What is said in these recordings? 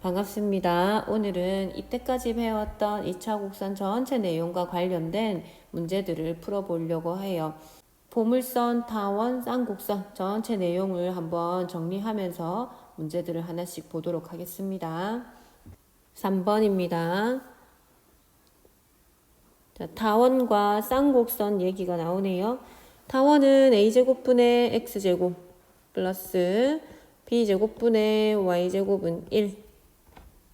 반갑습니다. 오늘은 이때까지 배웠던 2차 곡선 전체 내용과 관련된 문제들을 풀어보려고 해요. 보물선, 타원, 쌍곡선 전체 내용을 한번 정리하면서 문제들을 하나씩 보도록 하겠습니다. 3번입니다. 자, 타원과 쌍곡선 얘기가 나오네요. 타원은 a제곱분의 x제곱 플러스 b제곱분의 y제곱은 1.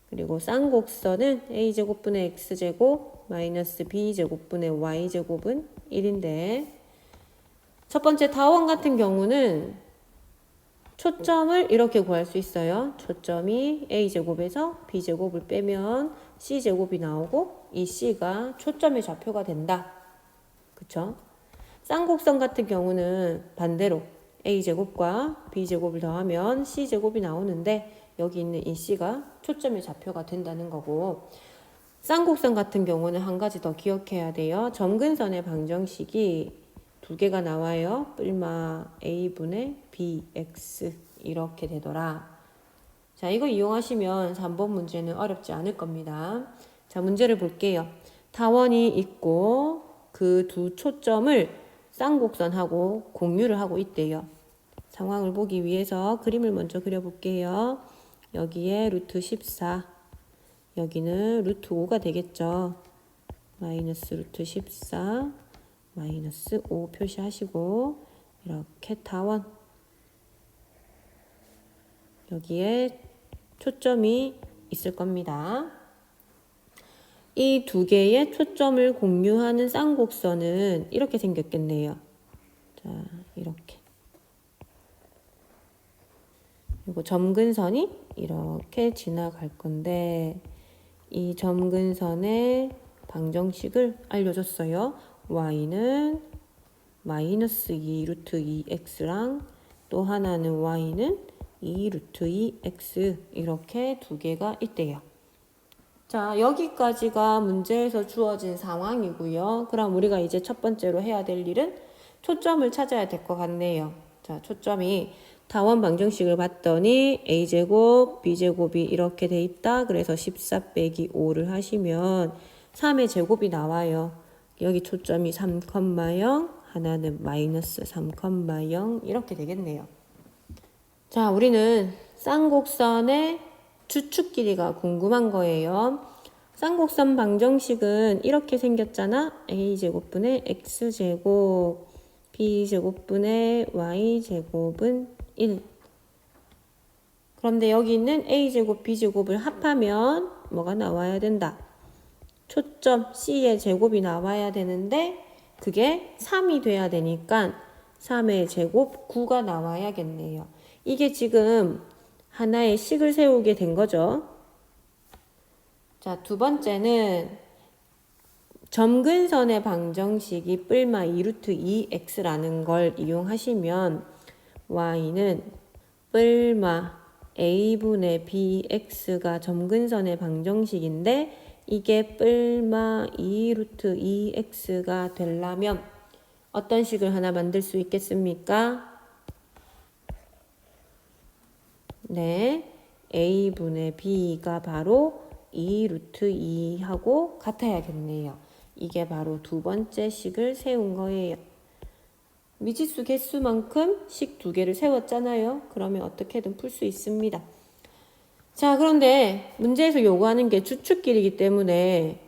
그리고 쌍곡선은 a제곱분의 x제곱 마이너스 b제곱분의 y제곱은 1인데 첫 번째 타원 같은 경우는 초점을 이렇게 구할 수 있어요. 초점이 a제곱에서 b제곱을 빼면 c제곱이 나오고 이 c가 초점의 좌표가 된다. 그쵸? 쌍곡선 같은 경우는 반대로 a제곱과 b제곱을 더하면 c제곱이 나오는데 여기 있는 이 c가 초점의 좌표가 된다는 거고, 쌍곡선 같은 경우는 한 가지 더 기억해야 돼요. 점근선의 방정식이 두 개가 나와요. 뿔마 a분의 bx 이렇게 되더라. 자, 이거 이용하시면 3번 문제는 어렵지 않을 겁니다. 자, 문제를 볼게요. 타원이 있고 그 두 초점을 쌍곡선하고 공유를 하고 있대요. 상황을 보기 위해서 그림을 먼저 그려볼게요. 여기에 루트 14, 여기는 루트 5가 되겠죠. 마이너스 루트 14, 마이너스 5 표시하시고 이렇게 타원, 여기에 초점이 있을 겁니다. 이 두 개의 초점을 공유하는 쌍곡선은 이렇게 생겼겠네요. 자, 이렇게. 그리고 점근선이 이렇게 지나갈 건데 이 점근선의 방정식을 알려줬어요. y는 마이너스 2 루트 2x랑 또 하나는 y는 2 루트 2x 이렇게 두 개가 있대요. 자, 여기까지가 문제에서 주어진 상황이고요. 그럼 우리가 이제 첫 번째로 해야 될 일은 초점을 찾아야 될 것 같네요. 자, 초점이 타원 방정식을 봤더니 a제곱, b제곱이 이렇게 돼 있다. 그래서 14 빼기 5를 하시면 3의 제곱이 나와요. 여기 초점이 3,0, 하나는 마이너스 3,0 이렇게 되겠네요. 자, 우리는 쌍곡선의 주축 길이가 궁금한 거예요. 쌍곡선 방정식은 이렇게 생겼잖아. a제곱분의 x제곱, b제곱분의 y제곱은 1. 그런데 여기 있는 a제곱, b제곱을 합하면 뭐가 나와야 된다? 초점 c의 제곱이 나와야 되는데 그게 3이 돼야 되니까 3의 제곱 9가 나와야겠네요. 이게 지금 하나의 식을 세우게 된 거죠. 자, 두 번째는 점근선의 방정식이 뿔마 2루트 2x라는 걸 이용하시면 y는 뿔마 a분의 bx가 점근선의 방정식인데 이게 뿔마 2루트 2x가 되려면 어떤 식을 하나 만들 수 있겠습니까? 네, a분의 b가 바로 2 루트 2하고 같아야겠네요. 이게 바로 두 번째 식을 세운 거예요. 미지수 개수만큼 식 두 개를 세웠잖아요. 그러면 어떻게든 풀 수 있습니다. 자, 그런데 문제에서 요구하는 게 주축길이기 때문에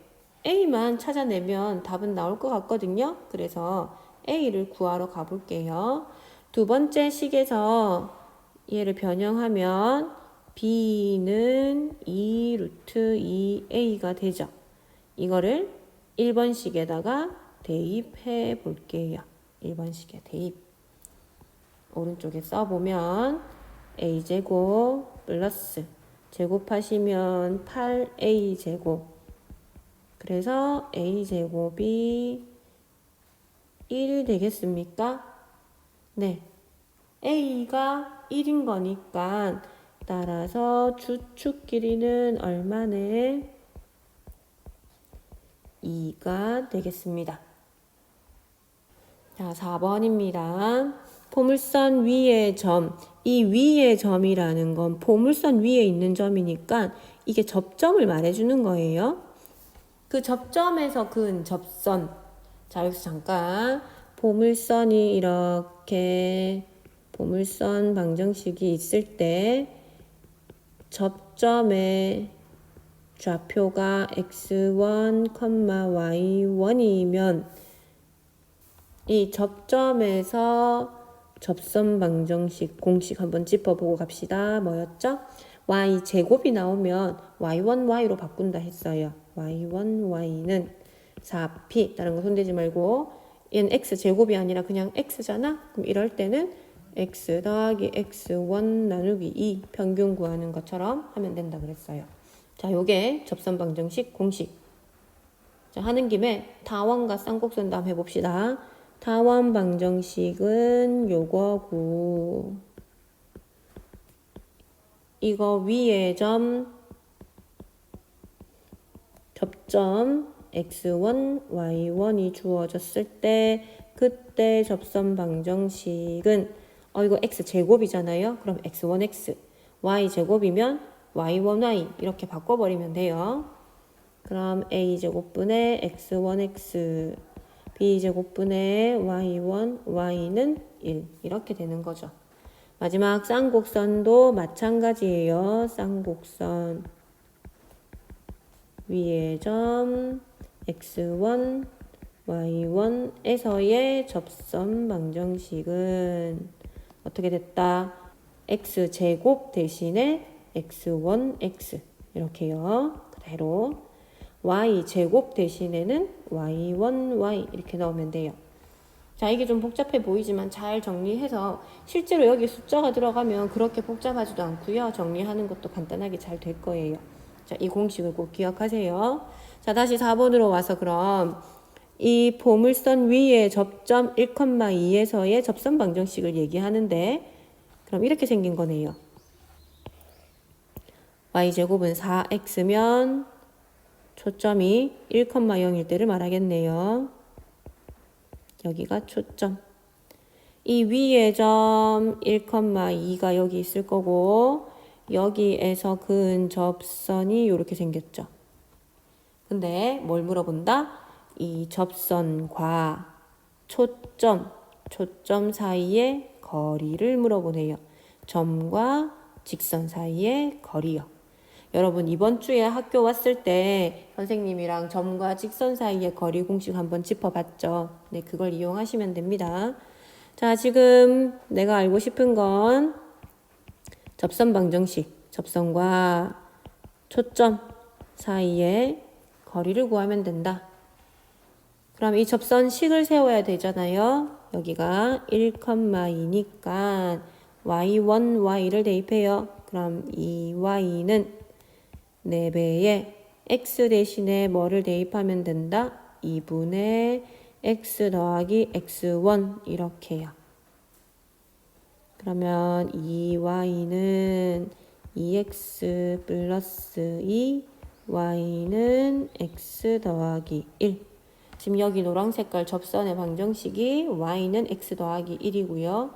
a만 찾아내면 답은 나올 것 같거든요. 그래서 a를 구하러 가볼게요. 두 번째 식에서 얘를 변형하면 b는 2 루트 2a가 되죠. 이거를 1번식에다가 대입해 볼게요. 1번식에 대입. 오른쪽에 써보면 a제곱 플러스 제곱하시면 8a제곱. 그래서 a제곱이 1 되겠습니까? 네. a가 1인 거니까 따라서 주축 길이는 얼마네? 2가 되겠습니다. 자, 4번입니다. 포물선 위의 점, 이 위의 점이라는 건 포물선 위에 있는 점이니까 이게 접점을 말해주는 거예요. 그 접점에서 그은 접선. 자, 여기서 잠깐 포물선이 이렇게 포물선 방정식이 있을 때 접점의 좌표가 x1, y1이면 이 접점에서 접선 방정식 공식 한번 짚어보고 갑시다. 뭐였죠? y 제곱이 나오면 y1, y로 바꾼다 했어요. y1, y는 4p. 다른 거 손대지 말고 얘는 x 제곱이 아니라 그냥 x잖아? 그럼 이럴 때는 x 더하기 x1 나누기 2 평균 구하는 것처럼 하면 된다 그랬어요. 자, 요게 접선 방정식 공식. 자, 하는 김에 타원과 쌍곡선도 한번 해봅시다. 타원 방정식은 요거고, 이거 위에 점, 접점 x1, y1이 주어졌을 때 그때 접선 방정식은 이거 x 제곱이잖아요. 그럼 x1x, y 제곱이면 y1y 이렇게 바꿔버리면 돼요. 그럼 a제곱분의 x1x, b제곱분의 y1, y는 1 이렇게 되는 거죠. 마지막 쌍곡선도 마찬가지예요. 쌍곡선 위의 점 x1, y1에서의 접선 방정식은 어떻게 됐다? x제곱 대신에 x1x 이렇게요. 그대로 y제곱 대신에는 y1y 이렇게 넣으면 돼요. 자, 이게 좀 복잡해 보이지만 잘 정리해서 실제로 여기 숫자가 들어가면 그렇게 복잡하지도 않고요. 정리하는 것도 간단하게 잘 될 거예요. 자, 이 공식을 꼭 기억하세요. 자, 다시 4번으로 와서 그럼 이 포물선 위에 접점 1,2에서의 접선 방정식을 얘기하는데 그럼 이렇게 생긴 거네요. y제곱은 4x면 초점이 1,0일 때를 말하겠네요. 여기가 초점. 이 위에 점 1,2가 여기 있을 거고 여기에서 그은 접선이 이렇게 생겼죠. 근데 뭘 물어본다? 이 접선과 초점 사이의 거리를 물어보네요. 점과 직선 사이의 거리요. 여러분 이번 주에 학교 왔을 때 선생님이랑 점과 직선 사이의 거리 공식 한번 짚어봤죠. 네, 그걸 이용하시면 됩니다. 자, 지금 내가 알고 싶은 건 접선 방정식, 접선과 초점 사이의 거리를 구하면 된다. 그럼 이 접선식을 세워야 되잖아요. 여기가 1,2니까 y1, y를 대입해요. 그럼 이 y는 4배에 x 대신에 뭐를 대입하면 된다? 2분의 x 더하기 x1 이렇게요. 그러면 2y는 2x 플러스 2, y는 x 더하기 1. 지금 여기 노란 색깔 접선의 방정식이 y는 x 더하기 1이고요.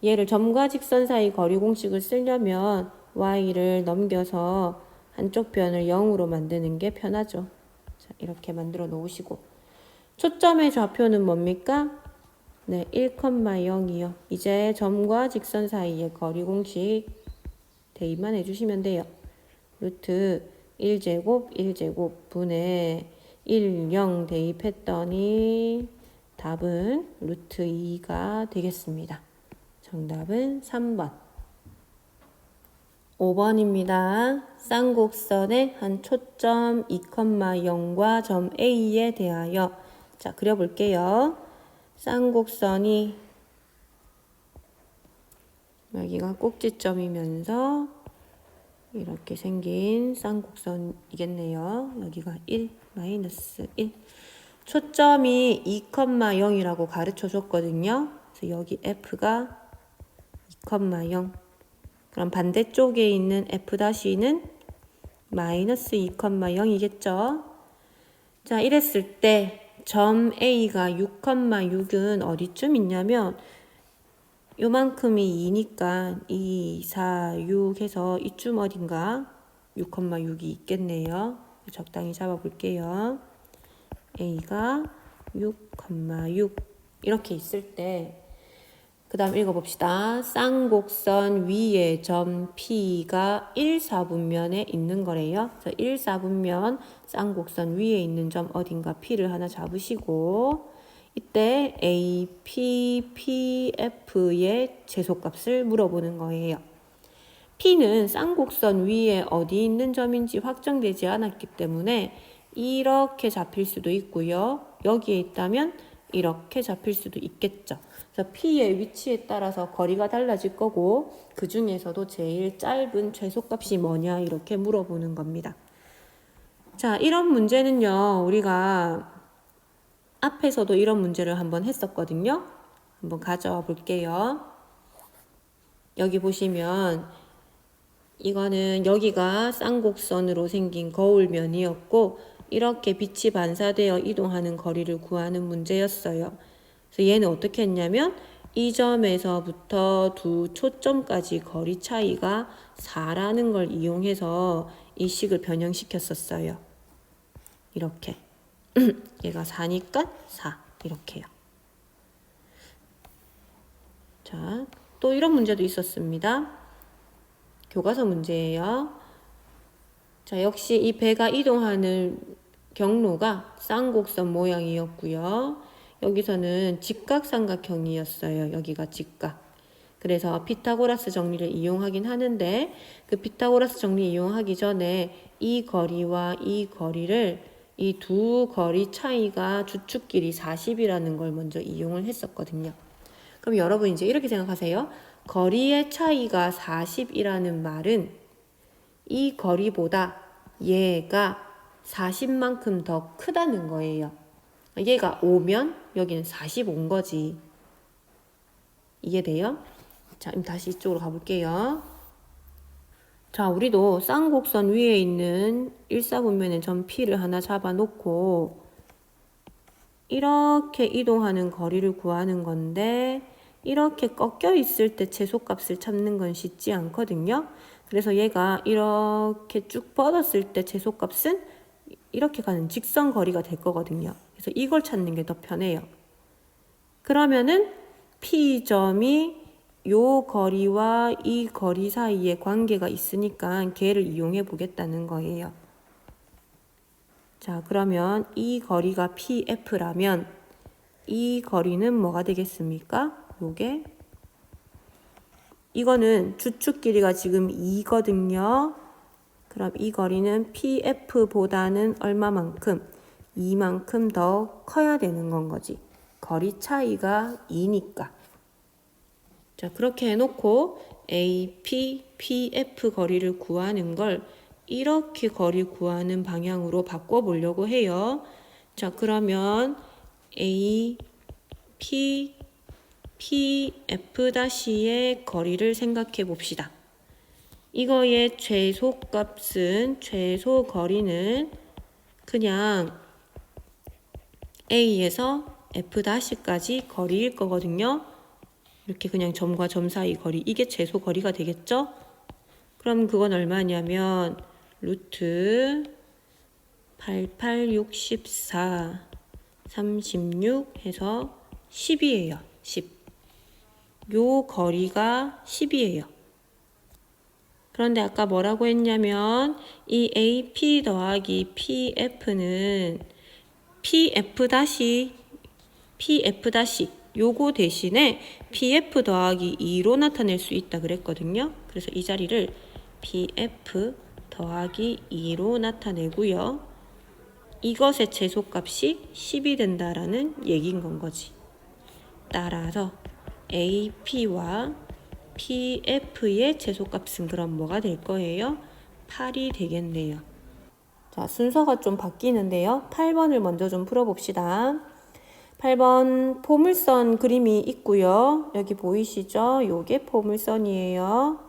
얘를 점과 직선 사이 거리 공식을 쓰려면 y를 넘겨서 한쪽 변을 0으로 만드는 게 편하죠. 자, 이렇게 만들어 놓으시고 초점의 좌표는 뭡니까? 네, 1,0이요. 이제 점과 직선 사이의 거리 공식 대입만 해주시면 돼요. 루트 1제곱 분의 1, 0 대입했더니 답은 루트 2가 되겠습니다. 정답은 3번. 5번입니다. 쌍곡선의 한 초점 2,0과 점 A에 대하여 자, 그려볼게요. 쌍곡선이 여기가 꼭지점이면서 이렇게 생긴 쌍곡선이겠네요. 여기가 1, 마이너스 1. 초점이 2,0이라고 가르쳐 줬거든요. 그래서 여기 F가 2,0. 그럼 반대쪽에 있는 F'는 마이너스 2,0이겠죠. 자, 이랬을 때 점 A가 6,6은 어디쯤 있냐면 요만큼이 2니까 2, 4, 6 해서 이쯤 어딘가 6,6이 있겠네요. 적당히 잡아볼게요. A가 6,6 이렇게 있을 때 그 다음 읽어봅시다. 쌍곡선 위에 점 P가 1, 4분면에 있는 거래요. 그래서 1, 4분면 쌍곡선 위에 있는 점 어딘가 P를 하나 잡으시고 이때 A, P, P, F의 최소값을 물어보는 거예요. P는 쌍곡선 위에 어디 있는 점인지 확정되지 않았기 때문에 이렇게 잡힐 수도 있고요. 여기에 있다면 이렇게 잡힐 수도 있겠죠. 그래서 P의 위치에 따라서 거리가 달라질 거고 그 중에서도 제일 짧은 최소값이 뭐냐 이렇게 물어보는 겁니다. 자, 이런 문제는요. 우리가 앞에서도 이런 문제를 한번 했었거든요. 한번 가져와 볼게요. 여기 보시면 이거는 여기가 쌍곡선으로 생긴 거울면이었고 이렇게 빛이 반사되어 이동하는 거리를 구하는 문제였어요. 그래서 얘는 어떻게 했냐면 이 점에서부터 두 초점까지 거리 차이가 4라는 걸 이용해서 이 식을 변형시켰었어요. 이렇게 얘가 4니까 4 이렇게요. 자, 또 이런 문제도 있었습니다. 교과서 문제예요. 자, 역시 이 배가 이동하는 경로가 쌍곡선 모양이었고요. 여기서는 직각삼각형이었어요. 여기가 직각. 그래서 피타고라스 정리를 이용하긴 하는데 그 피타고라스 정리 이용하기 전에 이 거리와 이 거리를 이 두 거리 차이가 주축끼리 40이라는 걸 먼저 이용을 했었거든요. 그럼 여러분 이제 이렇게 생각하세요. 거리의 차이가 40이라는 말은 이 거리보다 얘가 40만큼 더 크다는 거예요. 얘가 5면 여기는 45인 거지. 이해돼요? 자, 그럼 다시 이쪽으로 가볼게요. 자, 우리도 쌍곡선 위에 있는 1사분면의 점 P를 하나 잡아놓고 이렇게 이동하는 거리를 구하는 건데 이렇게 꺾여 있을 때 최소값을 찾는 건 쉽지 않거든요. 그래서 얘가 이렇게 쭉 뻗었을 때 최소값은 이렇게 가는 직선 거리가 될 거거든요. 그래서 이걸 찾는 게 더 편해요. 그러면은 P점이 요 거리와 이 거리 사이에 관계가 있으니까 걔를 이용해 보겠다는 거예요. 자, 그러면 이 거리가 PF라면 이 거리는 뭐가 되겠습니까? 요게 이거는 주축 길이가 지금 2거든요. 그럼 이 거리는 PF보다는 얼마만큼? 2만큼 더 커야 되는 건 거지. 거리 차이가 2니까. 자, 그렇게 해놓고 AP, PF 거리를 구하는 걸 이렇게 거리 구하는 방향으로 바꿔보려고 해요. 자, 그러면 A, P, PF-의 거리를 생각해 봅시다. 이거의 최소값은, 최소 거리는 그냥 A에서 F-까지 거리일 거거든요. 이렇게 그냥 점과 점 사이 거리, 이게 최소 거리가 되겠죠? 그럼 그건 얼마냐면 루트 88, 64, 36 해서 10이에요. 10. 요 거리가 10이에요. 그런데 아까 뭐라고 했냐면 이 AP 더하기 PF는 PF- 요거 대신에 PF 더하기 2로 나타낼 수 있다 그랬거든요. 그래서 이 자리를 PF 더하기 2로 나타내고요. 이것의 최소값이 10이 된다라는 얘기인 건 거지. 따라서 AP와 PF의 최소값은 그럼 뭐가 될 거예요? 8이 되겠네요. 자, 순서가 좀 바뀌는데요. 8번을 먼저 좀 풀어봅시다. 8번 포물선 그림이 있고요. 여기 보이시죠? 요게 포물선이에요.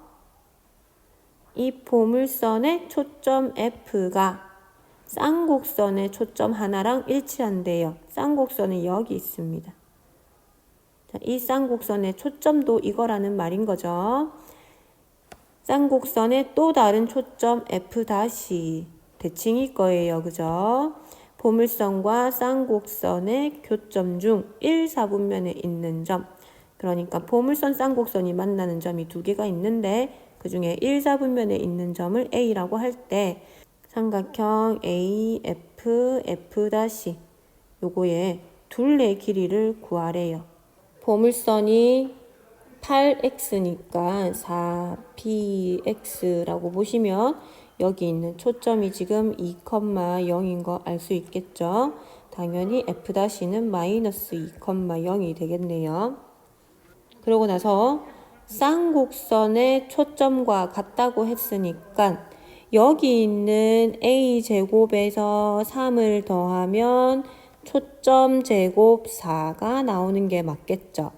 이 포물선의 초점 F가 쌍곡선의 초점 하나랑 일치한대요. 쌍곡선은 여기 있습니다. 자, 이 쌍곡선의 초점도 이거라는 말인 거죠. 쌍곡선의 또 다른 초점 F 다시 대칭일 거예요. 그죠? 포물선과 쌍곡선의 교점 중 1, 4분면에 있는 점. 그러니까 포물선, 쌍곡선이 만나는 점이 두 개가 있는데 그 중에 1, 4분면에 있는 점을 A라고 할 때 삼각형 AF, F 다시 요거의 둘레 길이를 구하래요. 포물선이 8x니까 4px라고 보시면 여기 있는 초점이 지금 2,0인 거 알 수 있겠죠. 당연히 f'는 마이너스 2,0이 되겠네요. 그러고 나서 쌍곡선의 초점과 같다고 했으니까 여기 있는 a제곱에서 3을 더하면 초점 제곱 4가 나오는 게 맞겠죠.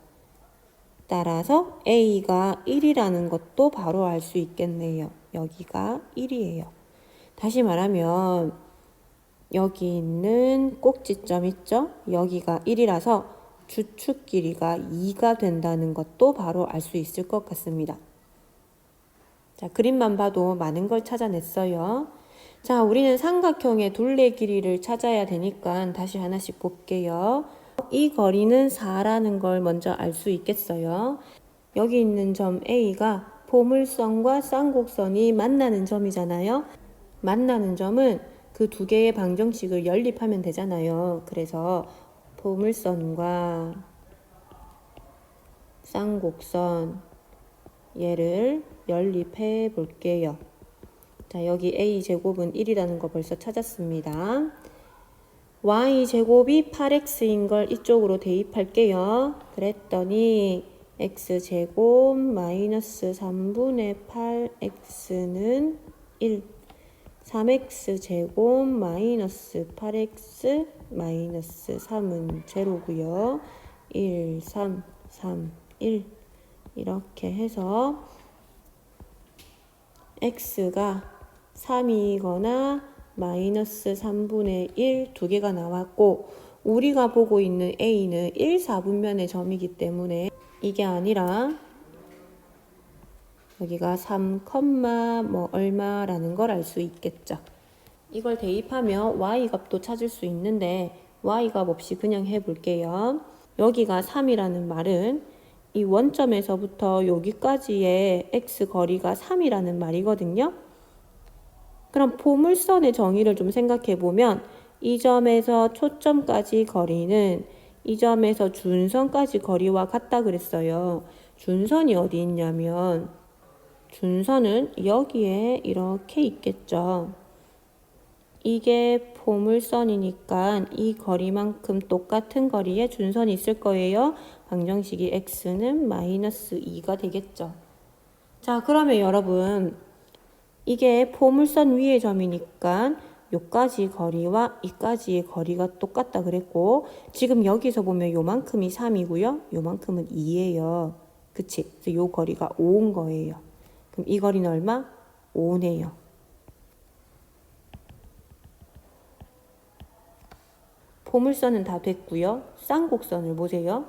따라서 A가 1이라는 것도 바로 알 수 있겠네요. 여기가 1이에요. 다시 말하면 여기 있는 꼭지점 있죠? 여기가 1이라서 주축 길이가 2가 된다는 것도 바로 알 수 있을 것 같습니다. 자, 그림만 봐도 많은 걸 찾아냈어요. 자, 우리는 삼각형의 둘레 길이를 찾아야 되니까 다시 하나씩 볼게요. 이 거리는 4라는 걸 먼저 알 수 있겠어요. 여기 있는 점 A가 포물선과 쌍곡선이 만나는 점이잖아요. 만나는 점은 그 두 개의 방정식을 연립하면 되잖아요. 그래서 포물선과 쌍곡선 얘를 연립해 볼게요. 자, 여기 A제곱은 1이라는 거 벌써 찾았습니다. Y제곱이 8X인 걸 이쪽으로 대입할게요. 그랬더니 X제곱 마이너스 3분의 8X는 1. 3X제곱 마이너스 8X 마이너스 3은 제로고요. 1, 3, 3, 1 이렇게 해서 X가 3이거나 마이너스 3분의 1 두 개가 나왔고 우리가 보고 있는 A는 1, 4분면의 점이기 때문에 이게 아니라 여기가 3, 뭐 얼마라는 걸 알 수 있겠죠. 이걸 대입하면 Y 값도 찾을 수 있는데 Y 값 없이 그냥 해볼게요. 여기가 3이라는 말은 이 원점에서부터 여기까지의 X 거리가 3이라는 말이거든요. 그럼 포물선의 정의를 좀 생각해 보면 이 점에서 초점까지 거리는 이 점에서 준선까지 거리와 같다 그랬어요. 준선이 어디 있냐면 준선은 여기에 이렇게 있겠죠. 이게 포물선이니까 이 거리만큼 똑같은 거리에 준선이 있을 거예요. 방정식이 x는 마이너스 2가 되겠죠. 자, 그러면 여러분 이게 포물선 위의 점이니까 요까지 거리와 이까지의 거리가 똑같다 그랬고 지금 여기서 보면 요만큼이 3이고요. 요만큼은 2예요. 그치? 그래서 요 거리가 5인 거예요. 그럼 이 거리는 얼마? 5네요. 포물선은 다 됐고요. 쌍곡선을 보세요.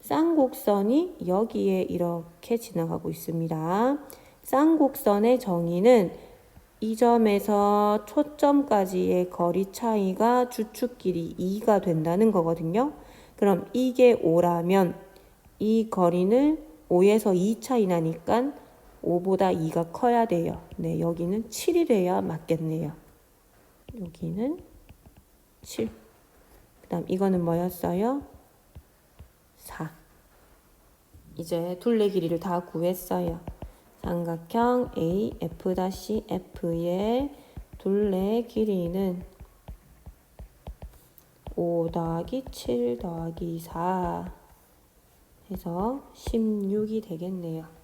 쌍곡선이 여기에 이렇게 지나가고 있습니다. 쌍곡선의 정의는 이 점에서 초점까지의 거리 차이가 주축 길이 2가 된다는 거거든요. 그럼 이게 5라면 이 거리는 5에서 2 차이 나니까 5보다 2가 커야 돼요. 네, 여기는 7이 돼야 맞겠네요. 여기는 7. 그 다음 이거는 뭐였어요? 4. 이제 둘레 길이를 다 구했어요. 삼각형 AF-F의 둘레 길이는 5 더하기 7 더하기 4 해서 16이 되겠네요.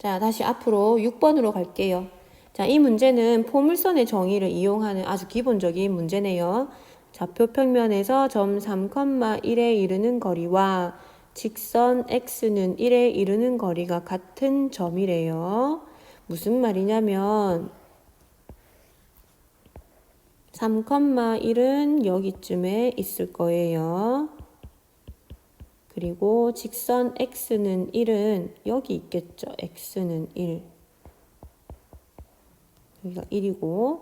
자, 다시 앞으로 6번으로 갈게요. 자, 이 문제는 포물선의 정의를 이용하는 아주 기본적인 문제네요. 좌표 평면에서 점 3,1에 이르는 거리와 직선 x는 1에 이르는 거리가 같은 점이래요. 무슨 말이냐면 3,1은 여기쯤에 있을 거예요. 그리고 직선 x는 1은 여기 있겠죠. x는 1. 여기가 1이고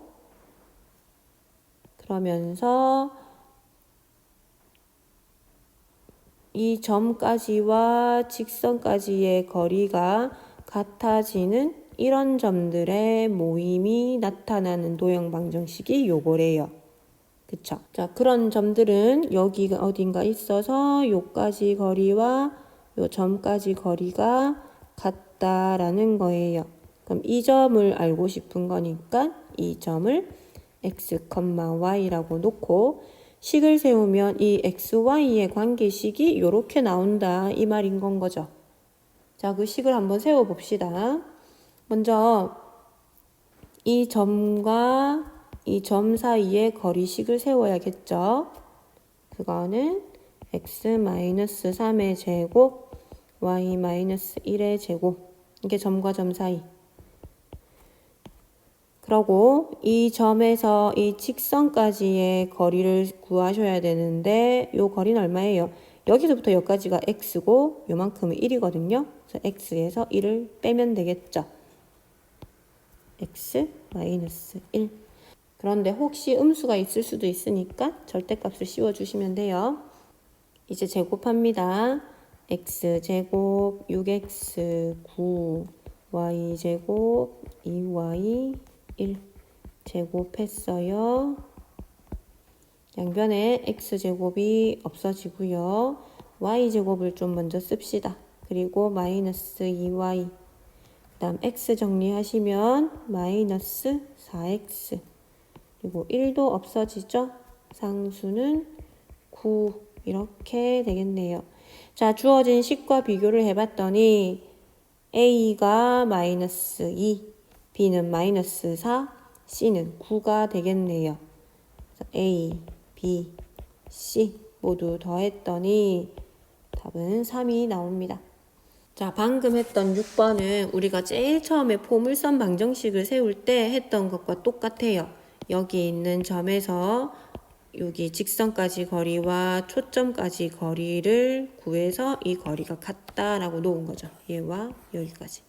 그러면서 이 점까지와 직선까지의 거리가 같아지는 이런 점들의 모임이 나타나는 도형 방정식이 요거래요. 그쵸? 자, 그런 점들은 여기가 어딘가 있어서 요까지 거리와 요 점까지 거리가 같다라는 거예요. 그럼 이 점을 알고 싶은 거니까 이 점을 x, y라고 놓고 식을 세우면 이 xy의 관계식이 이렇게 나온다 이 말인 건 거죠. 자, 그 식을 한번 세워봅시다. 먼저 이 점과 이 점 사이의 거리식을 세워야겠죠. 그거는 x-3의 제곱, y-1의 제곱. 이게 점과 점 사이. 그러고 이 점에서 이 직선까지의 거리를 구하셔야 되는데 요 거리는 얼마예요? 여기서부터 여기까지가 x고 요만큼은 1이거든요. 그래서 x에서 1을 빼면 되겠죠. x 마이너스 1. 그런데 혹시 음수가 있을 수도 있으니까 절대값을 씌워주시면 돼요. 이제 제곱합니다. x제곱 6x 9 y제곱 2y 1 제곱했어요. 양변에 x제곱이 없어지고요. y제곱을 좀 먼저 씁시다. 그리고 마이너스 2y 그 다음 x 정리하시면 마이너스 4x 그리고 1도 없어지죠. 상수는 9 이렇게 되겠네요. 자, 주어진 식과 비교를 해봤더니 a가 마이너스 2 b는 마이너스 4 c는 9가 되겠네요. 그래서 a, b, c 모두 더했더니 답은 3이 나옵니다. 자, 방금 했던 6번은 우리가 제일 처음에 포물선 방정식을 세울 때 했던 것과 똑같아요. 여기 있는 점에서 여기 직선까지 거리와 초점까지 거리를 구해서 이 거리가 같다라고 놓은 거죠. 얘와 여기까지.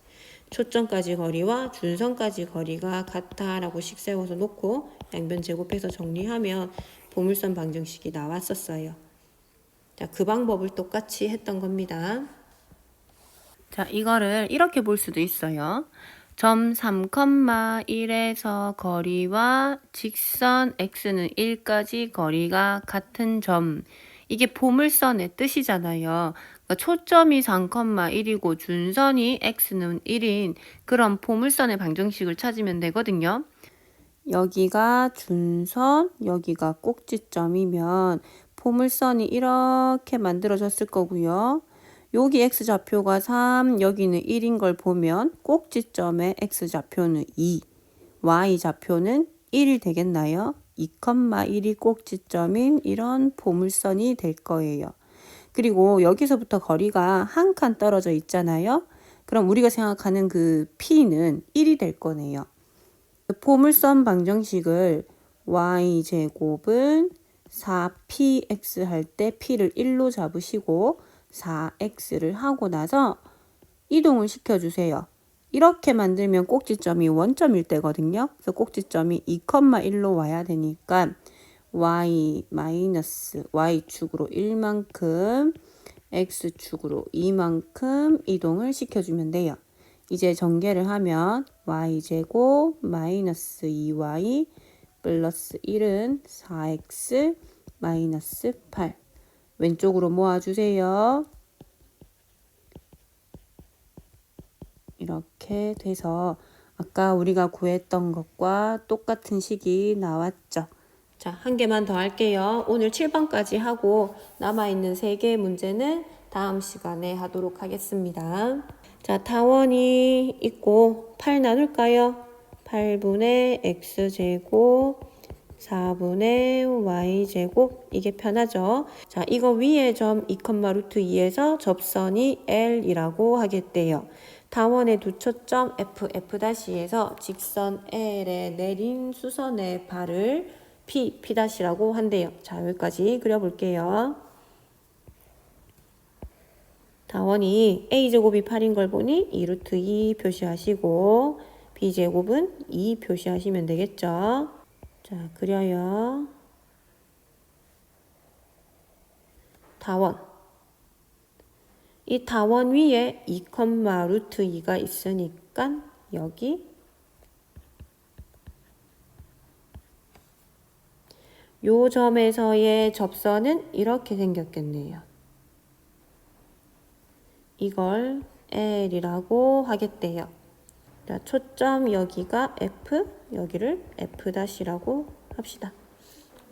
초점까지 거리와 준선까지 거리가 같다라고 식 세워서 놓고 양변 제곱해서 정리하면 포물선 방정식이 나왔었어요. 자, 그 방법을 똑같이 했던 겁니다. 자, 이거를 이렇게 볼 수도 있어요. 점 3,1에서 거리와 직선 x는 1까지 거리가 같은 점. 이게 포물선의 뜻이잖아요. 그러니까 초점이 3,1이고 준선이 x는 1인 그런 포물선의 방정식을 찾으면 되거든요. 여기가 준선, 여기가 꼭지점이면 포물선이 이렇게 만들어졌을 거고요. 여기 x좌표가 3, 여기는 1인 걸 보면 꼭지점의 x좌표는 2, y좌표는 1이 되겠나요? 2,1이 꼭지점인 이런 포물선이 될 거예요. 그리고 여기서부터 거리가 한 칸 떨어져 있잖아요. 그럼 우리가 생각하는 그 p는 1이 될 거네요. 포물선 방정식을 y제곱은 4px 할 때 p를 1로 잡으시고 4x를 하고 나서 이동을 시켜주세요. 이렇게 만들면 꼭지점이 원점일 때거든요. 그래서 꼭지점이 2,1로 와야 되니까 y축으로 1만큼 x축으로 2만큼 이동을 시켜주면 돼요. 이제 전개를 하면 y제곱 마이너스 2y 플러스 1은 4x 마이너스 8 왼쪽으로 모아주세요. 이렇게 돼서 아까 우리가 구했던 것과 똑같은 식이 나왔죠. 자, 한 개만 더 할게요. 오늘 7번까지 하고 남아있는 3개의 문제는 다음 시간에 하도록 하겠습니다. 자, 타원이 있고 8 나눌까요? 8분의 x제곱 4분의 y제곱 이게 편하죠. 자, 이거 위에 점 2,√2에서 접선이 L이라고 하겠대요. 타원의 두 초점 F, F'에서 직선 L에 내린 수선의 발을 P, P'라고 한대요. 자, 여기까지 그려볼게요. 다원이 a제곱이 8인 걸 보니 2루트 2 표시하시고 b제곱은 2 표시하시면 되겠죠. 자, 그려요. 다원. 이 다원 위에 2, 루트 2가 있으니까 여기 요 점에서의 접선은 이렇게 생겼겠네요. 이걸 L이라고 하겠대요. 자, 초점 여기가 F, 여기를 F'라고 합시다.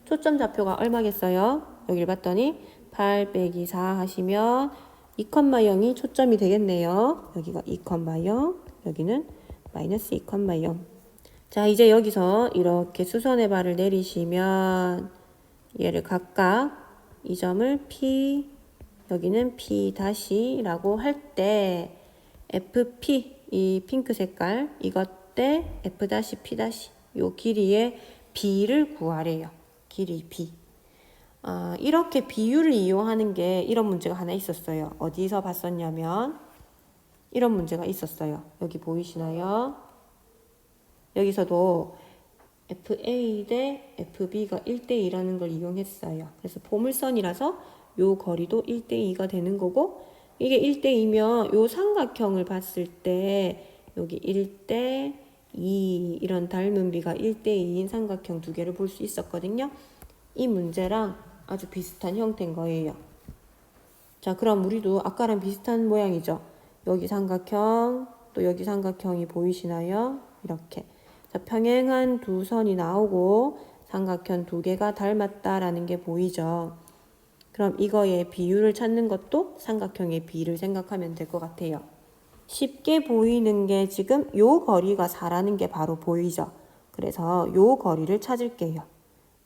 초점 좌표가 얼마겠어요? 여기를 봤더니 8 빼기 4 하시면 2,0이 초점이 되겠네요. 여기가 2,0, 여기는 마이너스 2,0. 자, 이제 여기서 이렇게 수선의 발을 내리시면 얘를 각각 이 점을 P, 여기는 P-라고 할 때 FP, 이 핑크 색깔 이것 때 F-P- 요 길이의 B를 구하래요. 길이 B. 이렇게 비율을 이용하는 게 이런 문제가 하나 있었어요. 어디서 봤었냐면 이런 문제가 있었어요. 여기 보이시나요? 여기서도 FA 대 FB가 1대2라는 걸 이용했어요. 그래서 포물선이라서 요 거리도 1대2가 되는 거고, 이게 1대2면 요 삼각형을 봤을 때 여기 1대2 이런 닮은 비가 1대2인 삼각형 두 개를 볼 수 있었거든요. 이 문제랑 아주 비슷한 형태인 거예요. 자, 그럼 우리도 아까랑 비슷한 모양이죠. 여기 삼각형, 또 여기 삼각형이 보이시나요? 이렇게. 자, 평행한 두 선이 나오고 삼각형 두 개가 닮았다라는 게 보이죠. 그럼 이거의 비율을 찾는 것도 삼각형의 비를 생각하면 될 것 같아요. 쉽게 보이는 게 지금 요 거리가 4라는 게 바로 보이죠. 그래서 요 거리를 찾을게요.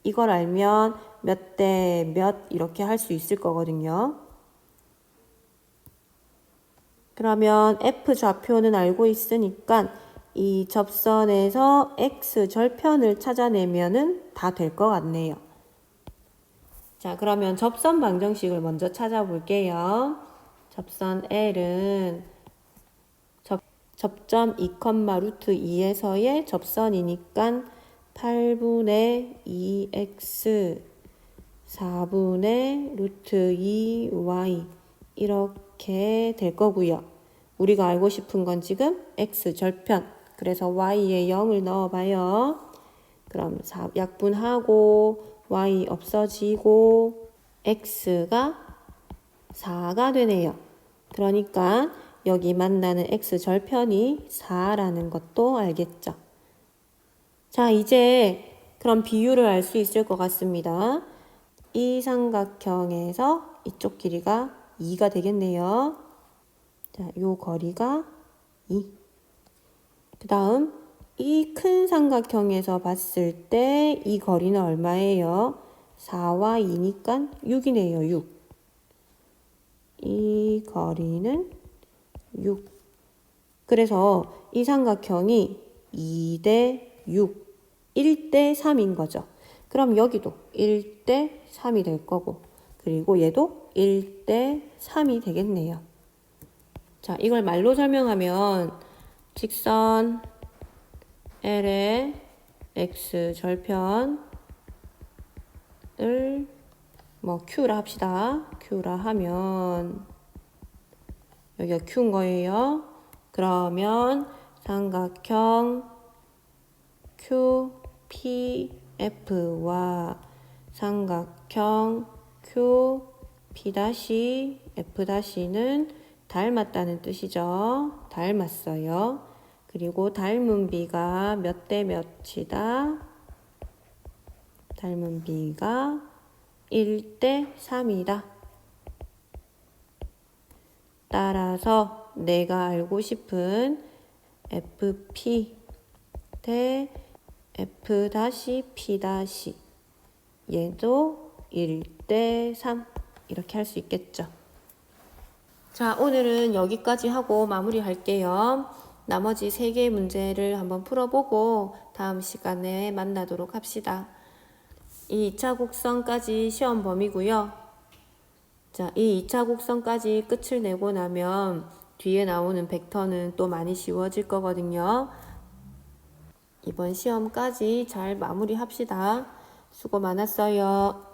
이걸 알면 몇 대 몇 이렇게 할 수 있을 거거든요. 그러면 F 좌표는 알고 있으니까 이 접선에서 X 절편을 찾아내면은 다 될 것 같네요. 자, 그러면 접선 방정식을 먼저 찾아볼게요. 접선 L은 접점 2, 루트 2에서의 접선이니까 8분의 2x 4분의 루트 2y 이렇게 될 거고요. 우리가 알고 싶은 건 지금 x 절편, 그래서 y에 0을 넣어봐요. 그럼 약분하고 y 없어지고 x가 4가 되네요. 그러니까 여기 만나는 x 절편이 4라는 것도 알겠죠. 자, 이제 그럼 비율을 알 수 있을 것 같습니다. 이 삼각형에서 이쪽 길이가 2가 되겠네요. 자, 요 거리가 2. 그 다음 이 큰 삼각형에서 봤을 때 이 거리는 얼마예요? 4와 2니까 6이네요. 6. 이 거리는 6. 그래서 이 삼각형이 2대 6, 1대 3인 거죠. 그럼 여기도 1대 3이 될 거고, 그리고 얘도 1대 3이 되겠네요. 자, 이걸 말로 설명하면 직선 L의 X 절편을 뭐 Q라 합시다. Q라 하면 여기가 Q인 거예요. 그러면 삼각형 QPF와 삼각형 QP'F'는 닮았다는 뜻이죠. 닮았어요. 그리고 닮은 비가 몇 대 몇이다? 닮은 비가 1대 3이다. 따라서 내가 알고 싶은 FP 대 F-P- 얘도 1대 3 이렇게 할 수 있겠죠. 자, 오늘은 여기까지 하고 마무리할게요. 나머지 3개의 문제를 한번 풀어보고 다음 시간에 만나도록 합시다. 이 2차 곡선까지 시험 범위고요. 자, 이 2차 곡선까지 끝을 내고 나면 뒤에 나오는 벡터는 또 많이 쉬워질 거거든요. 이번 시험까지 잘 마무리합시다. 수고 많았어요.